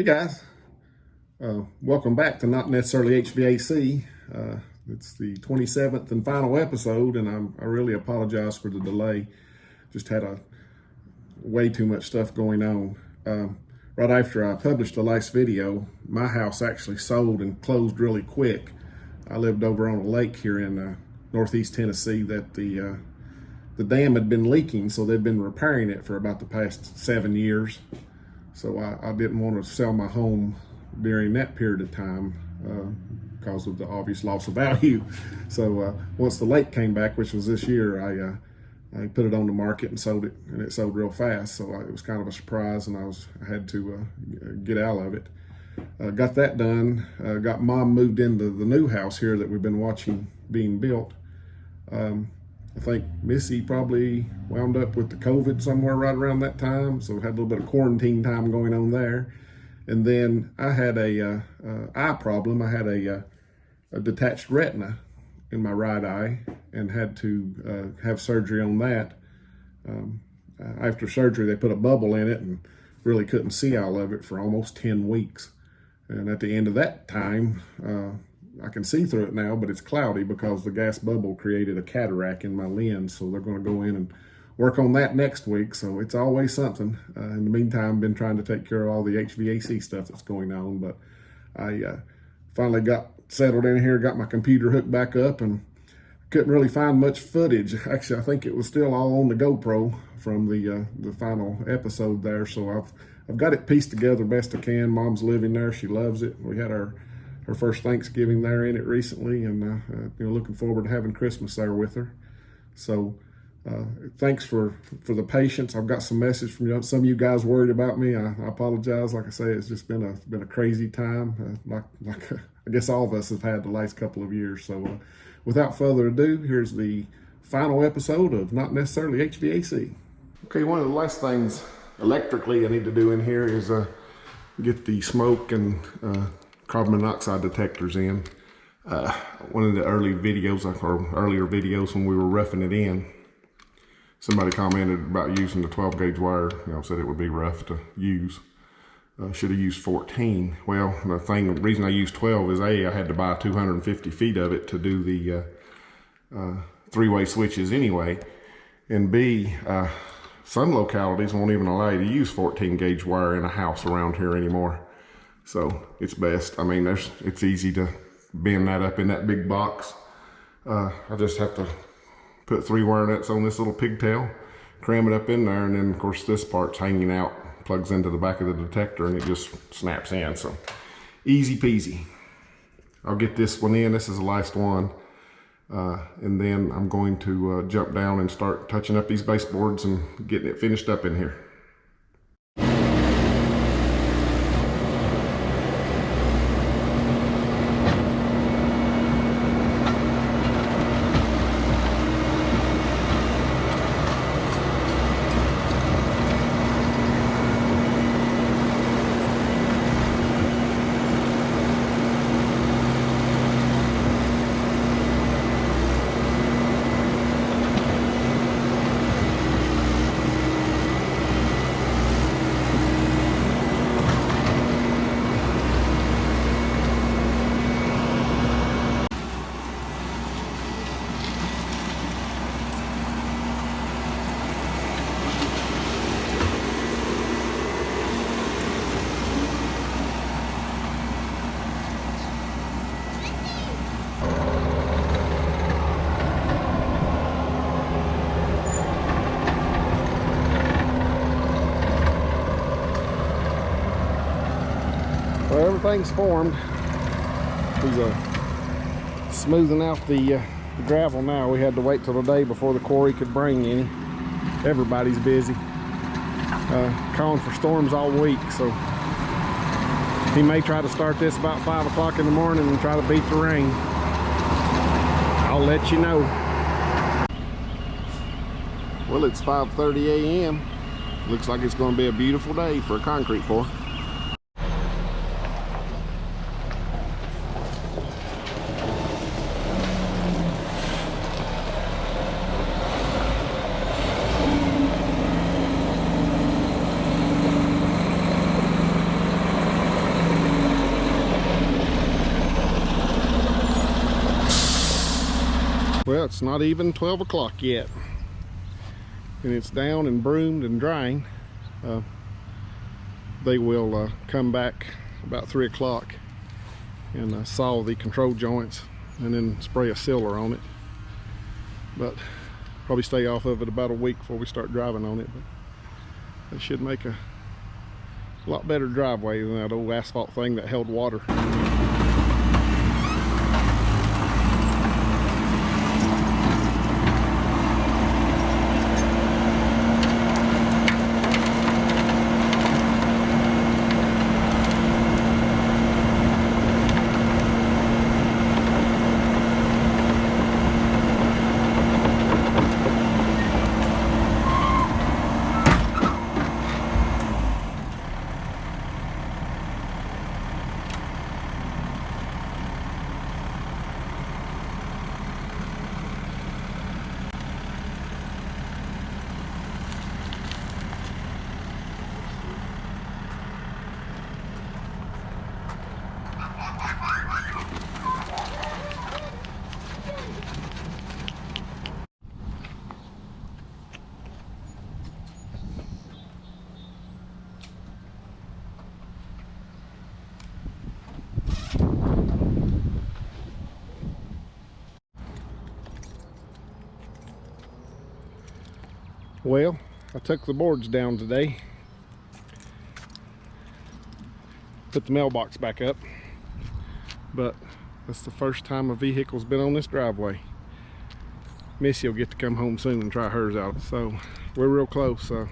Hey guys, welcome back to Not Necessarily HVAC. It's the 27th and final episode, and I really apologize for the delay. Just had way too much stuff going on. Right after I published the last video, my house actually sold and closed really quick. I lived over on a lake here in northeast Tennessee that the dam had been leaking, so they'd been repairing it for about the past 7 years. So I didn't want to sell my home during that period of time because of the obvious loss of value. So once the lake came back, which was this year, I put it on the market and sold it, and it sold real fast. So it was kind of a surprise, and I had to get out of it. Got that done. Got Mom moved into the new house here that we've been watching being built. I think Missy probably wound up with the COVID somewhere right around that time, so had a little bit of quarantine time going on there. And then I had a eye problem. I had a detached retina in my right eye and had to have surgery on that. After surgery, they put a bubble in it and really couldn't see all of it for almost 10 weeks. And at the end of that time, I can see through it now, but it's cloudy because the gas bubble created a cataract in my lens. So they're going to go in and work on that next week. So it's always something. In the meantime, I've been trying to take care of all the HVAC stuff that's going on. But I finally got settled in here, got my computer hooked back up, and couldn't really find much footage. Actually, I think it was still all on the GoPro from the final episode there. So I've got it pieced together best I can. Mom's living there. She loves it. We had her first Thanksgiving there in it recently, and looking forward to having Christmas there with her. So thanks for the patience. I've got some message from some of you guys worried about me. I apologize. Like I say, it's just been a crazy time, like I guess all of us have had the last couple of years. So without further ado, here's the final episode of Not Necessarily HVAC. Okay, one of the last things electrically I need to do in here is get the smoke and carbon monoxide detectors in. One of the earlier videos when we were roughing it in, somebody commented about using the 12 gauge wire, said it would be rough to use. Should have used 14. Well, the reason I used 12 is I had to buy 250 feet of it to do the three-way switches anyway, and B, some localities won't even allow you to use 14 gauge wire in a house around here anymore. So it's best. I mean, it's easy to bend that up in that big box. I just have to put 3 wire nuts on this little pigtail, cram it up in there, and then of course this part's hanging out, plugs into the back of the detector, and it just snaps in. So easy peasy. I'll get this one in. This is the last one. And then I'm going to jump down and start touching up these baseboards and getting it finished up in here. Well, everything's formed. He's smoothing out the gravel now. We had to wait till the day before the quarry could bring any. Everybody's busy. Calling for storms all week, so he may try to start this about 5 o'clock in the morning and try to beat the rain. I'll let you know. Well, it's 5:30 a.m. Looks like it's going to be a beautiful day for a concrete pour. Well, it's not even 12 o'clock yet, and it's down and broomed and drying. They will come back about 3 o'clock and saw the control joints and then spray a sealer on it. But probably stay off of it about a week before we start driving on it. But they should make a lot better driveway than that old asphalt thing that held water. Well, I took the boards down today, put the mailbox back up, but that's the first time a vehicle's been on this driveway. Missy will get to come home soon and try hers out, so we're real close. Going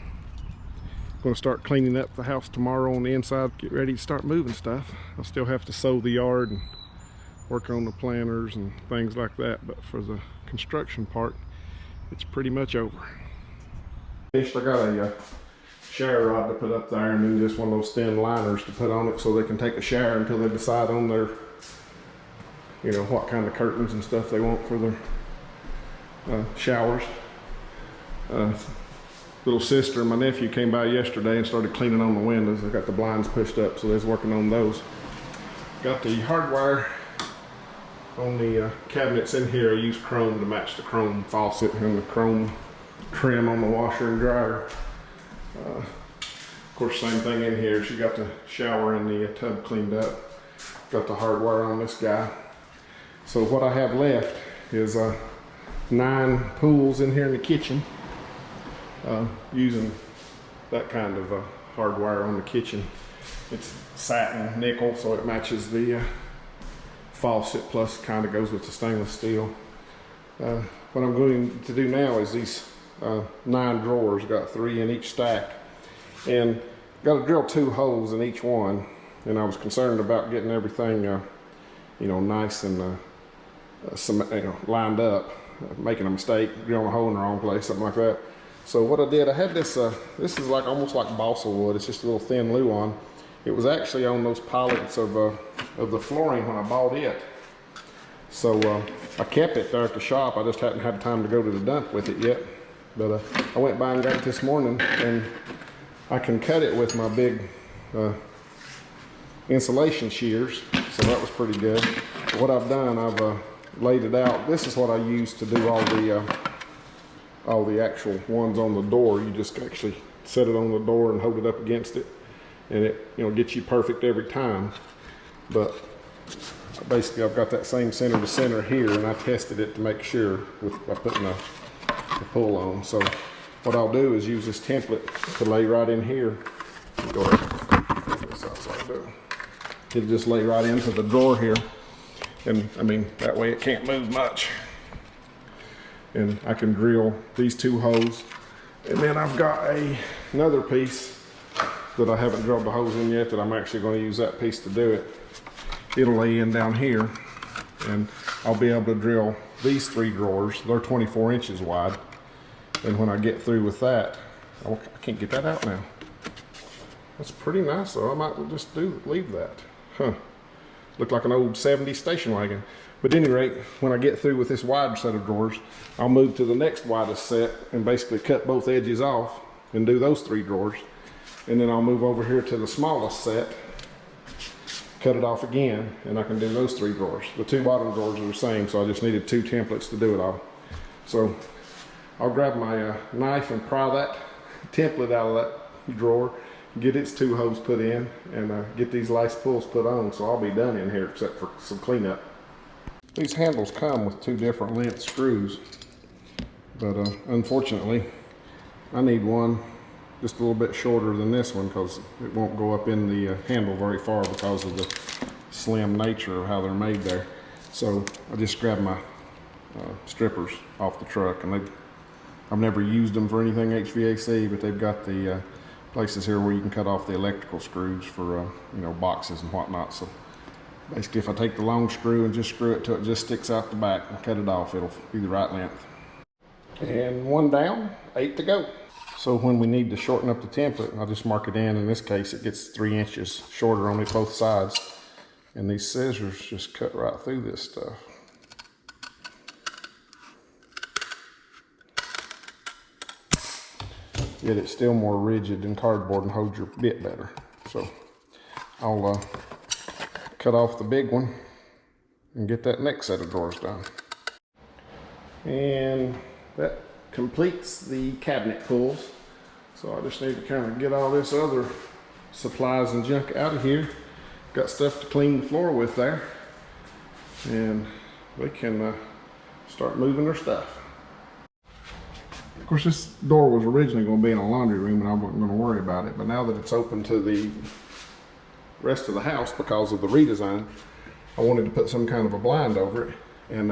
to start cleaning up the house tomorrow on the inside, get ready to start moving stuff. I'll still have to sow the yard and work on the planters and things like that, but for the construction part, it's pretty much over. I got a shower rod to put up there, and then just one of those thin liners to put on it so they can take a shower until they decide on their, you know, what kind of curtains and stuff they want for their showers. Little sister and my nephew came by yesterday and started cleaning on the windows. They got the blinds pushed up, so they was working on those. Got the hardwire on the cabinets in here. I used chrome to match the chrome faucet and the chrome trim on the washer and dryer. Of course, same thing in here. She got the shower and the tub cleaned up. Got the hardwire on this guy. So what I have left is 9 pools in here in the kitchen, using that kind of hardwire on the kitchen. It's satin nickel, so it matches the faucet, plus kind of goes with the stainless steel. What I'm going to do now is these 9 drawers, got 3 in each stack, and got to drill 2 holes in each one. And I was concerned about getting everything you know, nice and lined up, making a mistake, drilling a hole in the wrong place, something like that. So what I did, I had this this is like almost like balsa wood. It's just a little thin luan. It was actually on those pallets of the flooring when I bought it. So I kept it there at the shop. I just hadn't had time to go to the dump with it yet. But I went by and got it this morning, and I can cut it with my big insulation shears. So that was pretty good. But what I've done, I've laid it out. This is what I use to do all the actual ones on the door. You just actually set it on the door and hold it up against it, and it, you know, gets you perfect every time. But basically, I've got that same center to center here, and I tested it to make sure by putting the pull on. So what I'll do is use this template to lay right in here. Go ahead. This outside door. It'll just lay right into the drawer here, and I mean that way it can't move much. And I can drill these 2 holes, and then I've got another piece that I haven't drilled the holes in yet, that I'm actually going to use that piece to do it. It'll lay in down here, and I'll be able to drill these 3 drawers. They're 24 inches wide, and when I get through with that, I can't get that out now. That's pretty nice though. I might just leave that. Looked like an old 70s station wagon. But at any rate, when I get through with this wide set of drawers, I'll move to the next widest set and basically cut both edges off and do those 3 drawers. And then I'll move over here to the smallest set, cut it off again, and I can do those 3 drawers. The 2 bottom drawers are the same, so I just needed 2 templates to do it all. So I'll grab my knife and pry that template out of that drawer, get its 2 holes put in, and get these lace pulls put on, so I'll be done in here except for some cleanup. These handles come with 2 different length screws, but unfortunately I need one just a little bit shorter than this one because it won't go up in the handle very far because of the slim nature of how they're made there. So I just grabbed my strippers off the truck, and I've never used them for anything HVAC, but they've got the places here where you can cut off the electrical screws for you know, boxes and whatnot. So basically if I take the long screw and just screw it till it just sticks out the back and cut it off, it'll be the right length. And 1 down, 8 to go. So when we need to shorten up the template, I'll just mark it in. In this case, it gets 3 inches shorter on both sides. And these scissors just cut right through this stuff. Yet it's still more rigid than cardboard and holds your bit better. So I'll cut off the big one and get that next set of drawers done. And that completes the cabinet pulls. So I just need to kind of get all this other supplies and junk out of here. Got stuff to clean the floor with there, and they can start moving their stuff. Of course, this door was originally going to be in a laundry room and I wasn't going to worry about it, but now that it's open to the rest of the house because of the redesign, I wanted to put some kind of a blind over it. And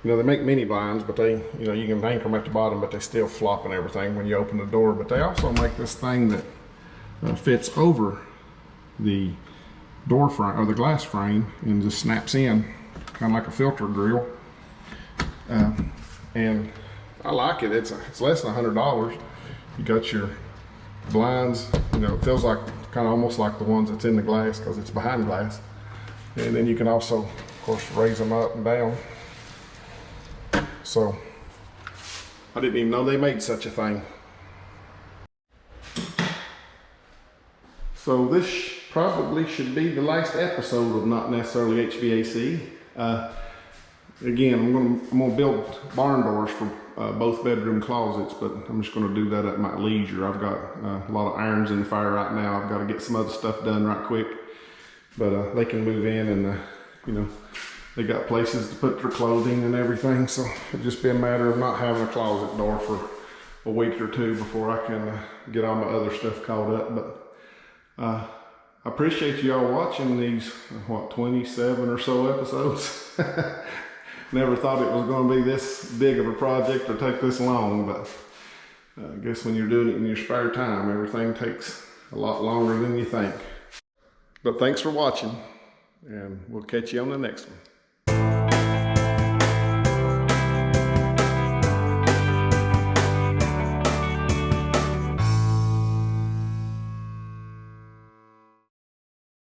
you know, they make mini blinds, but they, you know, you can anchor them at the bottom, but they still flop and everything when you open the door. But they also make this thing that fits over the door frame or the glass frame and just snaps in, kind of like a filter grill. And I like it. It's less than $100. You got your blinds. You know, it feels like kind of almost like the ones that's in the glass because it's behind glass. And then you can also, of course, raise them up and down. So I didn't even know they made such a thing. So this probably should be the last episode of Not Necessarily HVAC. Again, I'm gonna build barn doors for both bedroom closets, but I'm just gonna do that at my leisure. I've got a lot of irons in the fire right now. I've got to get some other stuff done right quick, but they can move in, and you know, they got places to put their clothing and everything, so it'll just be a matter of not having a closet door for a week or 2 before I can get all my other stuff caught up. But I appreciate you all watching these, what, 27 or so episodes. Never thought it was going to be this big of a project or take this long, but I guess when you're doing it in your spare time, everything takes a lot longer than you think. But thanks for watching, and we'll catch you on the next one.